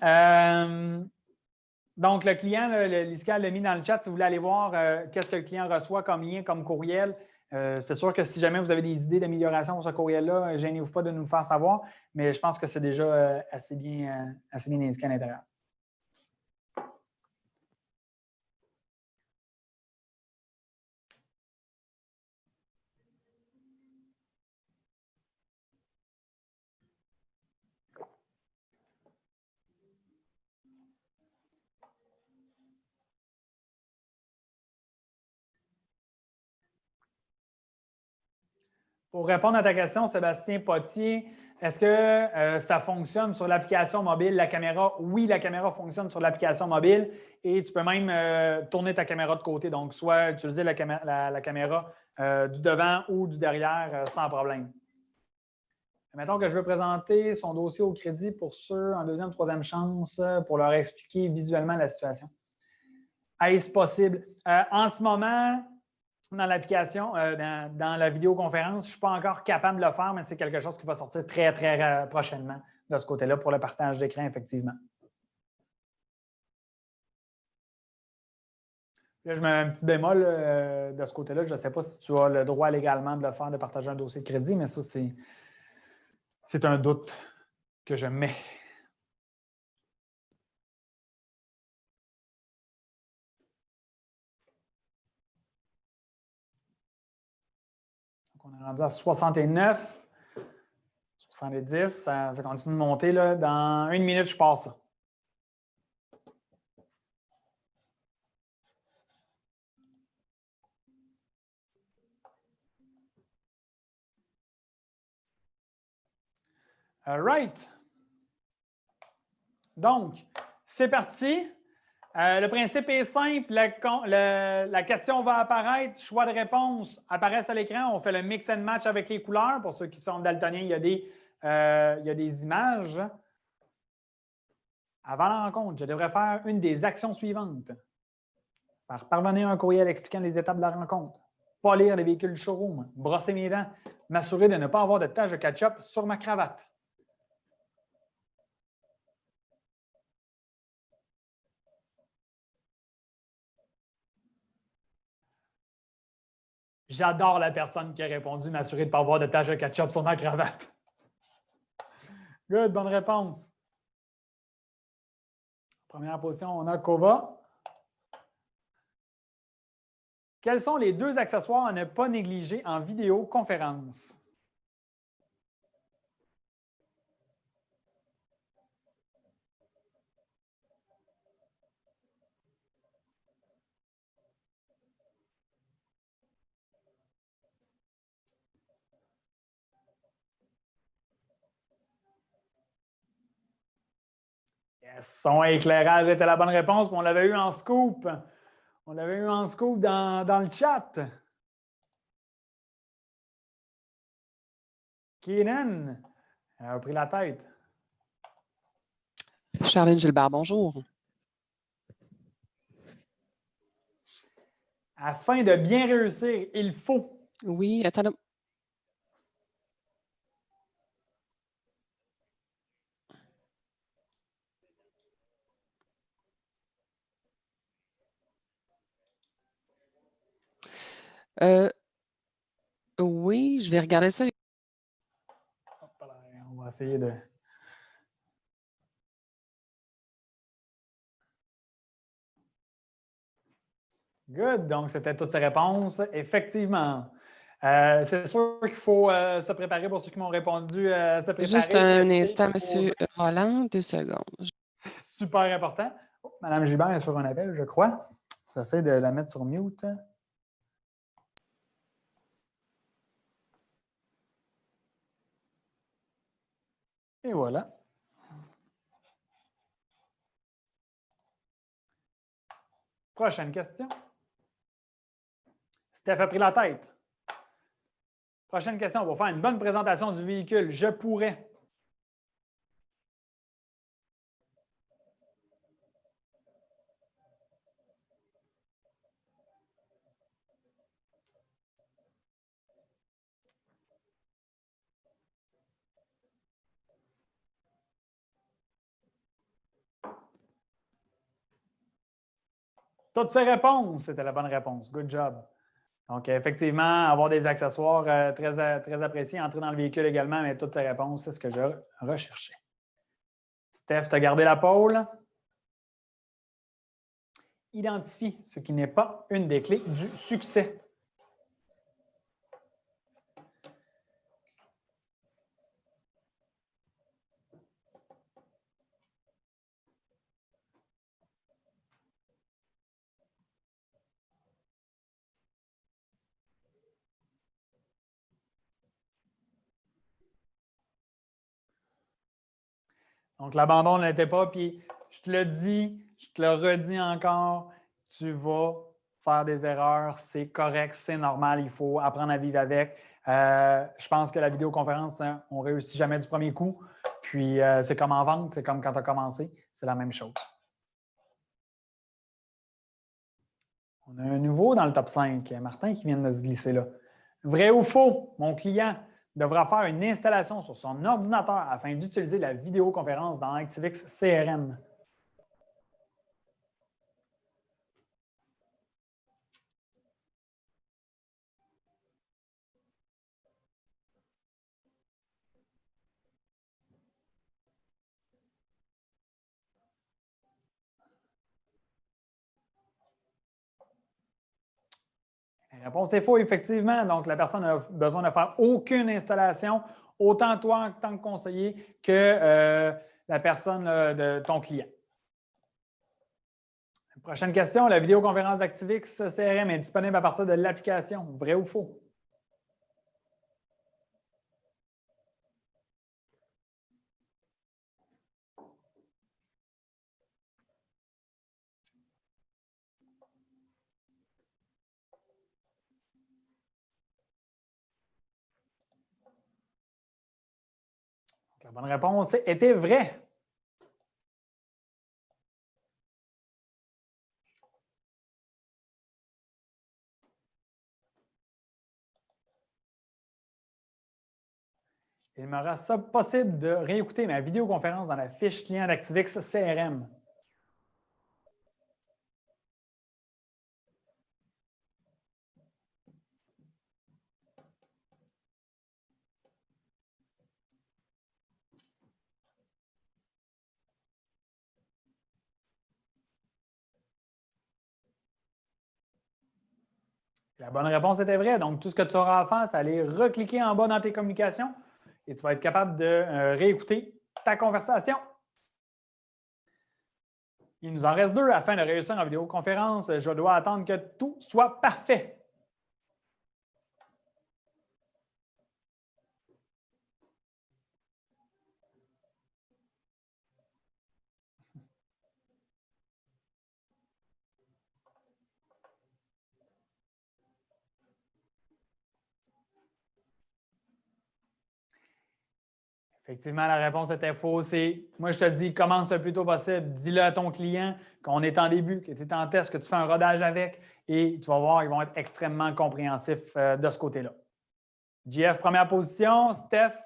[SPEAKER 1] Hein? Donc, le client, Liska l'a mis dans le chat. Si vous voulez aller voir qu'est-ce que le client reçoit comme lien, comme courriel, c'est sûr que si jamais vous avez des idées d'amélioration pour ce courriel-là, gênez-vous pas de nous le faire savoir. Mais je pense que c'est déjà assez bien indiqué à l'intérieur. Pour répondre à ta question, Sébastien Potier, est-ce que ça fonctionne sur l'application mobile, la caméra? Oui, la caméra fonctionne sur l'application mobile et tu peux même tourner ta caméra de côté. Donc, soit utiliser la caméra du devant ou du derrière sans problème. Mettons que je veux présenter son dossier au crédit pour ceux en deuxième, troisième chance pour leur expliquer visuellement la situation. Est-ce possible? En ce moment, dans l'application, dans la vidéoconférence, je ne suis pas encore capable de le faire, mais c'est quelque chose qui va sortir très, très prochainement de ce côté-là pour le partage d'écran, effectivement. Là, je mets un petit bémol de ce côté-là. Je ne sais pas si tu as le droit légalement de le faire, de partager un dossier de crédit, mais ça, c'est un doute que je mets. Donc, on est rendu à 69, 70. Ça continue de monter. Là. Dans une minute, je passe ça. All right. Donc, c'est parti. Le principe est simple. La question va apparaître. Choix de réponse apparaissent à l'écran. On fait le mix and match avec les couleurs. Pour ceux qui sont daltoniens, il y a des images. Avant la rencontre, je devrais faire une des actions suivantes. Faire parvenir un courriel expliquant les étapes de la rencontre. Pas lire les véhicules du showroom. Brosser mes dents. M'assurer de ne pas avoir de taches de ketchup sur ma cravate. J'adore la personne qui a répondu m'assurer de ne pas avoir de taches de ketchup sur ma cravate. Good, bonne réponse. Première position, on a Kova. Quels sont les deux accessoires à ne pas négliger en vidéoconférence? Yes, son éclairage était la bonne réponse, mais on l'avait eu en scoop. On l'avait eu en scoop dans le chat. Keenan a pris la tête.
[SPEAKER 2] Charlène Gilbert, bonjour.
[SPEAKER 1] Afin de bien réussir, il faut.
[SPEAKER 2] Oui, attends. Oui, je vais regarder ça.
[SPEAKER 1] On va essayer de. Good. Donc, c'était toutes ces réponses. Effectivement. C'est sûr qu'il faut se préparer pour ceux qui m'ont répondu, se
[SPEAKER 2] Juste
[SPEAKER 1] préparer,
[SPEAKER 2] un
[SPEAKER 1] tester,
[SPEAKER 2] instant,
[SPEAKER 1] poser.
[SPEAKER 2] Monsieur Roland, 2 secondes.
[SPEAKER 1] C'est super important. Oh, Madame Gilbert est sur un appel, je crois. J'essaie de la mettre sur mute. Et voilà. Prochaine question. Steph a pris la tête. Prochaine question. On va faire une bonne présentation du véhicule. Je pourrais. Toutes ces réponses, c'était la bonne réponse. Good job. Donc, effectivement, avoir des accessoires très appréciés, entrer dans le véhicule également, mais toutes ces réponses, c'est ce que je recherchais. Steph, tu as gardé la pôle. Identifie ce qui n'est pas une des clés du succès. Donc, l'abandon n'était pas, puis je te le dis, je te le redis encore, tu vas faire des erreurs, c'est correct, c'est normal, il faut apprendre à vivre avec. Je pense que la vidéoconférence, hein, on ne réussit jamais du premier coup. Puis, c'est comme en vente, c'est comme quand tu as commencé, c'est la même chose. On a un nouveau dans le top 5, Martin qui vient de se glisser là. Vrai ou faux, mon client devra faire une installation sur son ordinateur afin d'utiliser la vidéoconférence dans ActiveX CRM. La réponse est faux, effectivement. Donc, la personne n'a besoin de faire aucune installation, autant toi en tant que conseiller que la personne de ton client. Prochaine question, la vidéoconférence d'ActiveX CRM est disponible à partir de l'application. Vrai ou faux? La bonne réponse était vraie. Il me reste possible de réécouter ma vidéoconférence dans la fiche client d'ActiveX CRM. La bonne réponse était vraie. Donc, tout ce que tu auras à faire, c'est aller recliquer en bas dans tes communications et tu vas être capable de réécouter ta conversation. Il nous en reste 2 afin de réussir en vidéoconférence. Je dois attendre que tout soit parfait. Effectivement, la réponse était fausse. Moi, je te dis, commence le plus tôt possible. Dis-le à ton client qu'on est en début, que tu es en test, que tu fais un rodage avec et tu vas voir, ils vont être extrêmement compréhensifs de ce côté-là. JF, première position. Steph,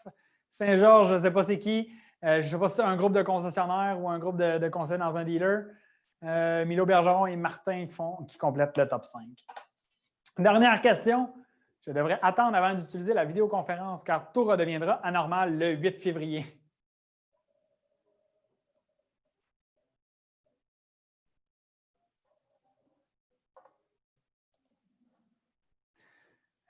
[SPEAKER 1] Saint-Georges, je ne sais pas c'est qui. Je ne sais pas si c'est un groupe de concessionnaires ou un groupe de conseillers dans un dealer. Milo Bergeron et Martin qui complètent le top 5. Dernière question. Je devrais attendre avant d'utiliser la vidéoconférence car tout redeviendra anormal le 8 février.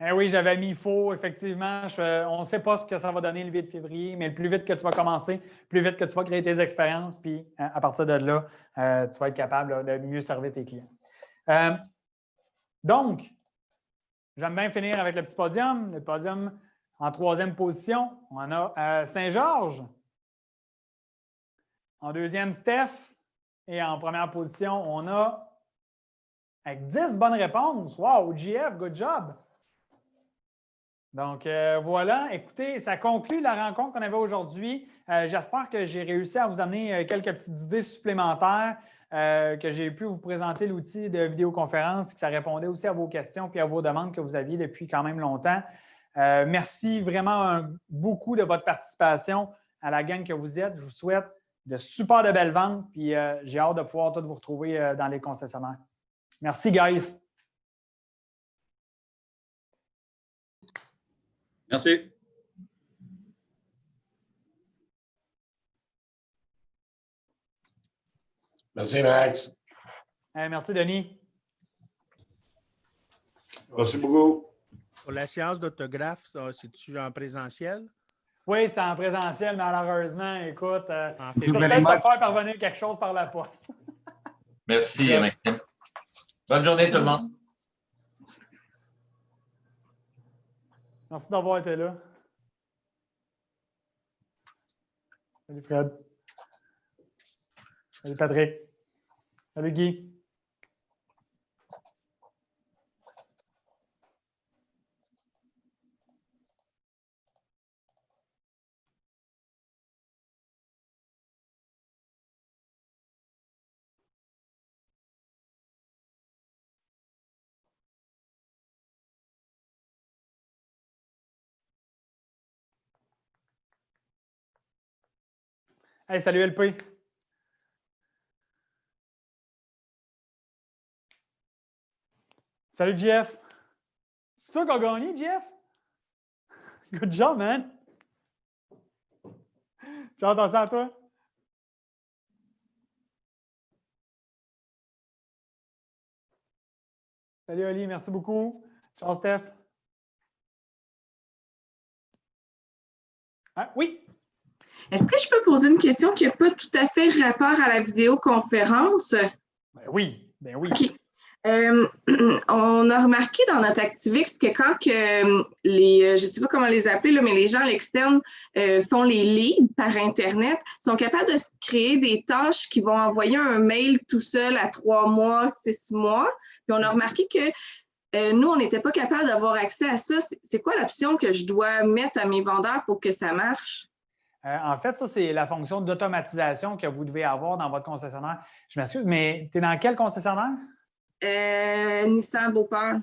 [SPEAKER 1] Eh oui, j'avais mis faux, effectivement. On ne sait pas ce que ça va donner le 8 février, mais le plus vite que tu vas commencer, plus vite que tu vas créer tes expériences, puis à partir de là, tu vas être capable là, de mieux servir tes clients. Donc, j'aime bien finir avec le petit podium. Le podium en troisième position, on a Saint-Georges. En deuxième, Steph. Et en première position, on a avec 10 bonnes réponses. Wow, GF, good job! Donc, voilà. Écoutez, ça conclut la rencontre qu'on avait aujourd'hui. J'espère que j'ai réussi à vous amener quelques petites idées supplémentaires, que j'ai pu vous présenter l'outil de vidéoconférence, que ça répondait aussi à vos questions et à vos demandes que vous aviez depuis quand même longtemps. Merci vraiment beaucoup de votre participation à la gang que vous êtes. Je vous souhaite de super de belles ventes, puis j'ai hâte de pouvoir tous vous retrouver dans les concessionnaires. Merci, guys!
[SPEAKER 3] Merci.
[SPEAKER 4] Merci, Max.
[SPEAKER 1] Merci, Denis.
[SPEAKER 4] Merci beaucoup.
[SPEAKER 5] Pour la séance d'autographe, c'est-tu en présentiel?
[SPEAKER 1] Oui, c'est en présentiel, malheureusement. Écoute,
[SPEAKER 5] En
[SPEAKER 1] je peux
[SPEAKER 5] février.
[SPEAKER 1] peut-être te faire parvenir quelque chose par la poste.
[SPEAKER 3] Merci, Maxime. Bonne journée, tout le monde.
[SPEAKER 1] Merci d'avoir été là. Salut Fred. Salut Patrick. Salut Guy. Hey, salut LP. Salut Jeff. C'est sûr qu'on a gagné, Jeff? Good job, man. J'ai entendu ça à toi. Salut Oli, merci beaucoup. Ciao Steph. Ah, oui.
[SPEAKER 6] Est-ce que je peux poser une question qui n'a pas tout à fait rapport à la vidéoconférence?
[SPEAKER 1] Ben oui, ben oui.
[SPEAKER 6] OK. On a remarqué dans notre ActiveX que quand que je ne sais pas comment les appeler, là, mais les gens à l'externe font les leads par Internet, sont capables de se créer des tâches qui vont envoyer un mail tout seul à 3 mois, 6 mois. Puis on a remarqué que nous, on n'était pas capable d'avoir accès à ça. C'est quoi l'option que je dois mettre à mes vendeurs pour que ça marche?
[SPEAKER 1] En fait, ça, c'est la fonction d'automatisation que vous devez avoir dans votre concessionnaire. Je m'excuse, mais tu es dans quel concessionnaire?
[SPEAKER 6] Nissan Beauport.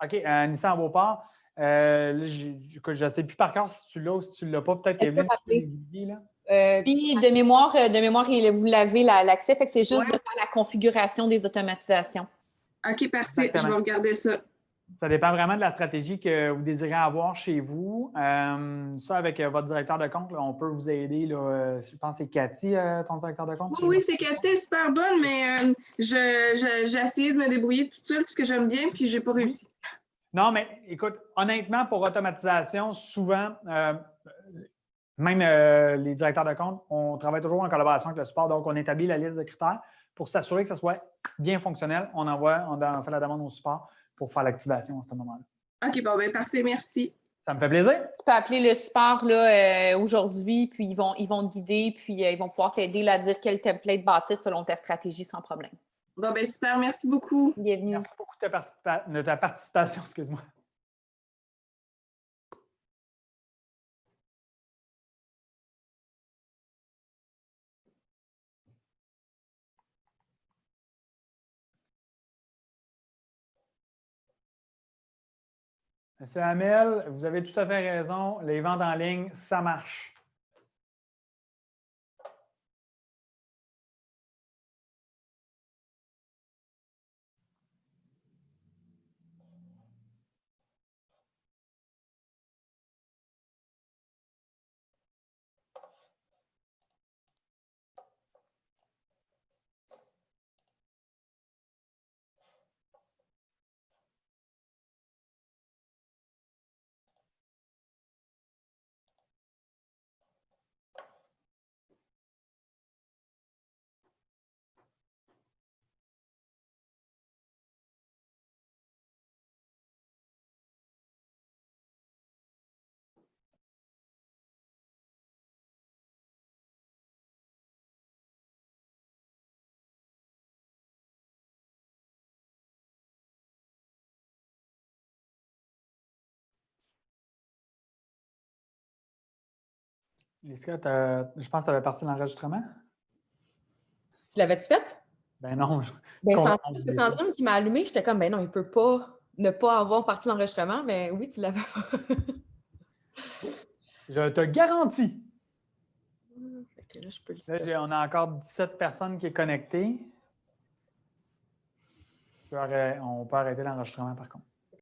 [SPEAKER 1] OK, Nissan Beauport. Je ne sais plus par cœur si tu l'as ou si tu ne l'as pas. Peut-être qu'il est venu là.
[SPEAKER 7] Puis, de mémoire, vous l'avez l'accès, fait que c'est juste de faire la configuration des automatisations.
[SPEAKER 6] OK, parfait.
[SPEAKER 1] Exactement.
[SPEAKER 6] Je vais regarder ça.
[SPEAKER 1] Ça dépend vraiment de la stratégie que vous désirez avoir chez vous. Ça, avec votre directeur de compte, là, on peut vous aider. Là, je pense que c'est Cathy, ton directeur de compte.
[SPEAKER 6] Oui, c'est Cathy, elle est super bonne, mais j'ai essayé de me débrouiller toute seule parce que j'aime bien, puis j'ai pas réussi.
[SPEAKER 1] Non, mais écoute, honnêtement, pour automatisation, souvent, même les directeurs de compte, on travaille toujours en collaboration avec le support. Donc, on établit la liste de critères pour s'assurer que ça soit bien fonctionnel. On fait la demande au support pour faire l'activation à ce moment-là.
[SPEAKER 6] OK, bon, ben parfait, merci.
[SPEAKER 1] Ça me fait plaisir.
[SPEAKER 7] Tu peux appeler le support là, aujourd'hui, puis ils vont te guider, puis ils vont pouvoir t'aider là, à dire quel template bâtir selon ta stratégie sans problème.
[SPEAKER 6] Bon, ben super, merci beaucoup.
[SPEAKER 7] Bienvenue.
[SPEAKER 1] Merci beaucoup de ta participation, excuse-moi. Monsieur Hamel, vous avez tout à fait raison. Les ventes en ligne, ça marche. Jessica, je pense que ça avait parti de l'enregistrement.
[SPEAKER 8] Tu l'avais-tu fait?
[SPEAKER 1] Ben non.
[SPEAKER 8] Ben,
[SPEAKER 1] Qu'on-
[SPEAKER 8] c'est Sandrine qui m'a allumé. J'étais comme, ben non, il peut pas ne pas avoir parti l'enregistrement, mais oui, tu l'avais pas.
[SPEAKER 1] Je te garantis.
[SPEAKER 8] Fait que là, je peux le
[SPEAKER 1] Là,
[SPEAKER 8] stopper.
[SPEAKER 1] on a encore 17 personnes qui sont connectées. On peut arrêter l'enregistrement par contre.